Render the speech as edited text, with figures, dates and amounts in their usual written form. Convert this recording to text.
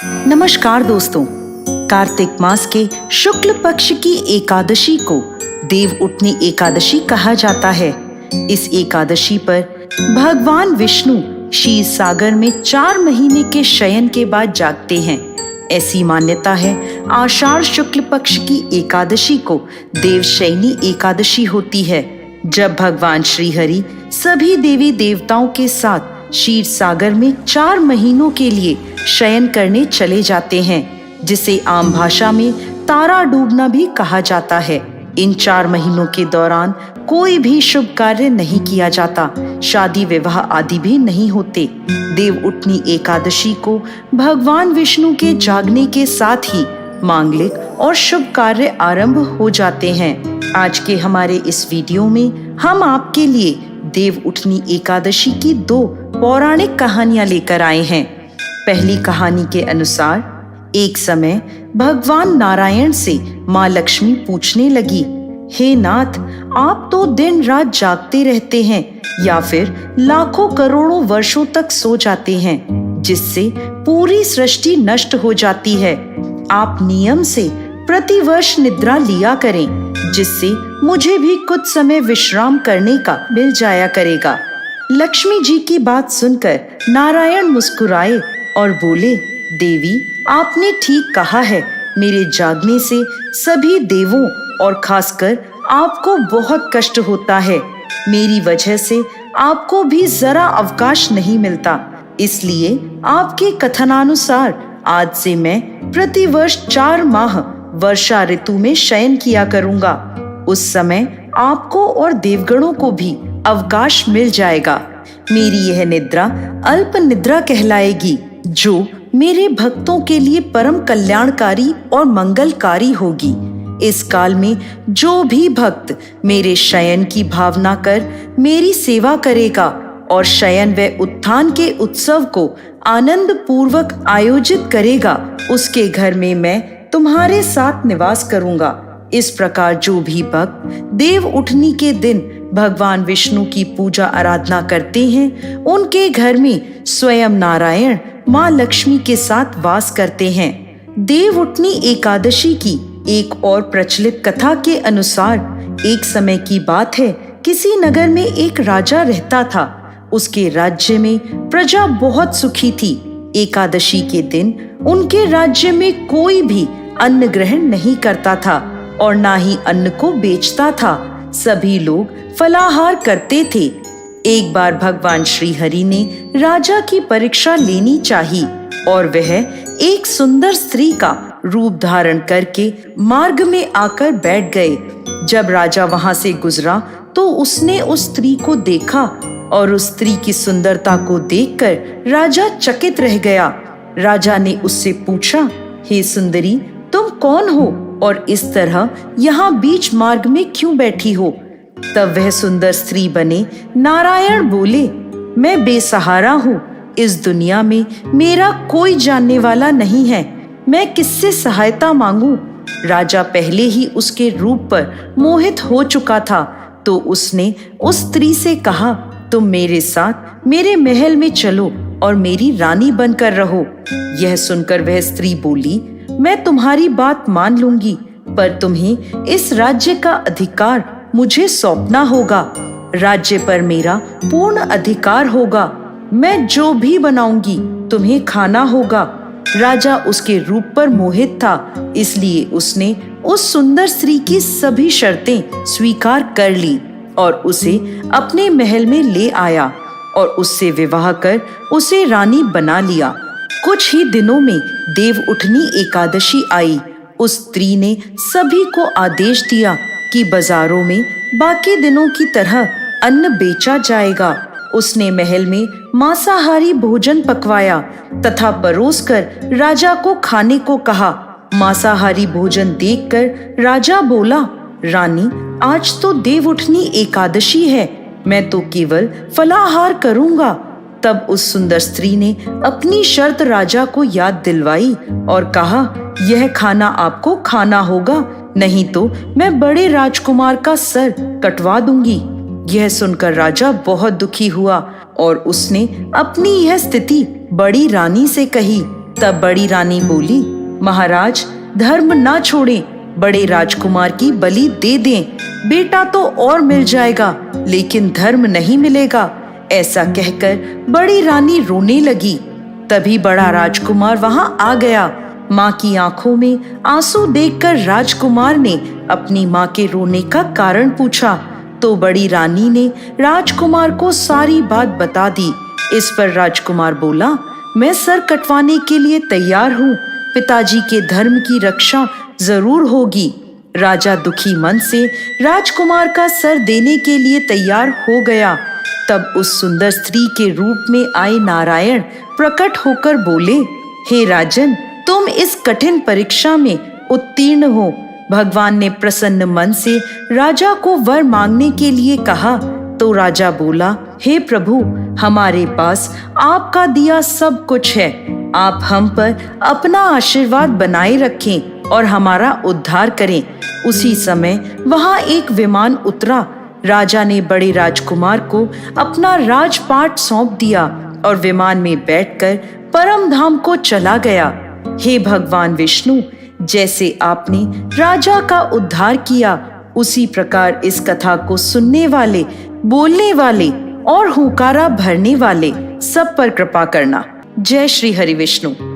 नमस्कार दोस्तों। कार्तिक मास के शुक्ल पक्ष की एकादशी को देव उठनी एकादशी कहा जाता है। इस एकादशी पर भगवान विष्णु क्षीर सागर में 4 महीने के शयन के बाद जागते हैं। ऐसी मान्यता है आषाढ़ शुक्ल पक्ष की एकादशी को देवशयनी एकादशी होती है, जब भगवान श्री हरि सभी देवी देवताओं के साथ क्षीर सागर में 4 महीनों के लिए शयन करने चले जाते हैं, जिसे आम भाषा में तारा डूबना भी कहा जाता है। इन 4 महीनों के दौरान कोई भी शुभ कार्य नहीं किया जाता, शादी विवाह आदि भी नहीं होते। देव उठनी एकादशी को भगवान विष्णु के जागने के साथ ही मांगलिक और शुभ कार्य आरंभ हो जाते हैं। आज के हमारे इस वीडियो में हम आपके लिए देव उठनी एकादशी की 2 पौराणिक कहानियां लेकर आए हैं। पहली कहानी के अनुसार, एक समय भगवान नारायण से माँ लक्ष्मी पूछने लगी, हे नाथ, आप तो दिन रात जागते रहते हैं या फिर लाखों करोड़ों वर्षों तक सो जाते हैं, जिससे पूरी सृष्टि नष्ट हो जाती है। आप नियम से प्रतिवर्ष निद्रा लिया करें, जिससे मुझे भी कुछ समय विश्राम करने का मिल जाया करेगा। लक्ष्मी जी की बात सुनकर नारायण मुस्कुराए और बोले, देवी, आपने ठीक कहा है। मेरे जागने से सभी देवों और खासकर आपको बहुत कष्ट होता है। मेरी वजह से आपको भी जरा अवकाश नहीं मिलता, इसलिए आपके कथनानुसार आज से मैं प्रतिवर्ष 4 माह वर्षा ऋतु में शयन किया करूंगा। उस समय आपको और देवगणों को भी अवकाश मिल जाएगा। मेरी यह निद्रा अल्प निद्रा कहलाएगी, जो मेरे भक्तों के लिए परम कल्याणकारी और मंगलकारी होगी। इस काल में जो भी भक्त मेरे शयन की भावना कर मेरी सेवा करेगा और शयन व उत्थान के उत्सव को आनंद पूर्वक आयोजित करेगा, उसके घर में मैं तुम्हारे साथ निवास करूंगा। इस प्रकार जो भी भक्त देव उठनी के दिन भगवान विष्णु की पूजा आराधना करते हैं, उनके घर में स्वयं नारायण माँ लक्ष्मी के साथ वास करते हैं। देव उठनी एकादशी की एक और प्रचलित कथा के अनुसार, एक समय की बात है, किसी नगर में एक राजा रहता था। उसके राज्य में प्रजा बहुत सुखी थी। एकादशी के दिन उनके राज्य में कोई भी अन्न ग्रहण नहीं करता था और ना ही अन्न को बेचता था। सभी लोग फलाहार करते थे। एक बार भगवान श्री हरि ने राजा की परीक्षा लेनी चाहिए और वह एक सुंदर स्त्री का रूप धारण करके मार्ग में आकर बैठ गए। जब राजा वहां से गुजरा तो उसने उस स्त्री को देखा और उस स्त्री की सुंदरता को देखकर राजा चकित रह गया। राजा ने उससे पूछा, हे सुंदरी, तुम कौन हो और इस तरह यहाँ बीच मार्ग में क्यों बैठी हो? तब वह सुंदर स्त्री बने नारायण बोले, मैं बेसहारा हूँ। इस दुनिया में मेरा कोई जानने वाला नहीं है। मैं किससे सहायता मांगू? राजा पहले ही उसके रूप पर मोहित हो चुका था, तो उसने उस स्त्री से कहा, तुम मेरे साथ मेरे महल में चलो और मेरी रानी बनकर रहो। यह सुनकर वह स्त्री बोली, मैं तुम्हारी बात मान लूंगी, पर तुम्हें इस राज्य का अधिकार मुझे सौंपना होगा। राज्य पर मेरा पूर्ण अधिकार होगा। मैं जो भी बनाऊंगी तुम्हें खाना होगा। राजा उसके रूप पर मोहित था, इसलिए उसने उस सुंदर स्त्री की सभी शर्तें स्वीकार कर ली और उसे अपने महल में ले आया और उससे विवाह कर उसे रानी बना लिया। कुछ ही दिनों में देव उठनी एकादशी आई। उस स्त्री ने सभी को आदेश दिया कि बाजारों में बाकी दिनों की तरह अन्न बेचा जाएगा। उसने महल में मांसाहारी भोजन पकवाया तथा परोसकर राजा को खाने को कहा। मांसाहारी भोजन देखकर राजा बोला, रानी, आज तो देव उठनी एकादशी है, मैं तो केवल फलाहार करूंगा। तब उस सुंदर स्त्री ने अपनी शर्त राजा को याद दिलवाई और कहा, यह खाना आपको खाना होगा, नहीं तो मैं बड़े राजकुमार का सर कटवा दूंगी। यह सुनकर राजा बहुत दुखी हुआ और उसने अपनी यह स्थिति बड़ी रानी से कही। तब बड़ी रानी बोली, महाराज धर्म ना छोड़ें, बड़े राजकुमार की बलि दे दें। बेटा तो और मिल जाएगा, लेकिन धर्म नहीं मिलेगा। ऐसा कहकर बड़ी रानी रोने लगी। तभी बड़ा राजकुमार वहां आ गया। माँ की आंखों में आंसू देखकर राजकुमार ने अपनी माँ के रोने का कारण पूछा, तो बड़ी रानी ने राजकुमार को सारी बात बता दी। इस पर राजकुमार बोला, मैं सर कटवाने के लिए तैयार हूँ, पिताजी के धर्म की रक्षा जरूर होगी। राजा दुखी मन से राजकुमार का सर देने के लिए तैयार हो गया। तब उस सुंदर स्त्री के रूप में आए नारायण प्रकट होकर बोले, हे राजन, तुम इस कठिन परीक्षा में उत्तीर्ण हो। भगवान ने प्रसन्न मन से राजा को वर मांगने के लिए कहा। तो राजा बोला, हे प्रभु, हमारे पास आपका दिया सब कुछ है। आप हम पर अपना आशीर्वाद बनाए रखें और हमारा उद्धार करें। उसी समय वहां एक विमान उतरा। राजा ने बड़े राजकुमार को अपना राजपाट सौंप दिया और विमान में बैठकर परम धाम को चला गया। हे भगवान विष्णु, जैसे आपने राजा का उद्धार किया, उसी प्रकार इस कथा को सुनने वाले, बोलने वाले और हुंकारा भरने वाले सब पर कृपा करना। जय श्री हरि विष्णु।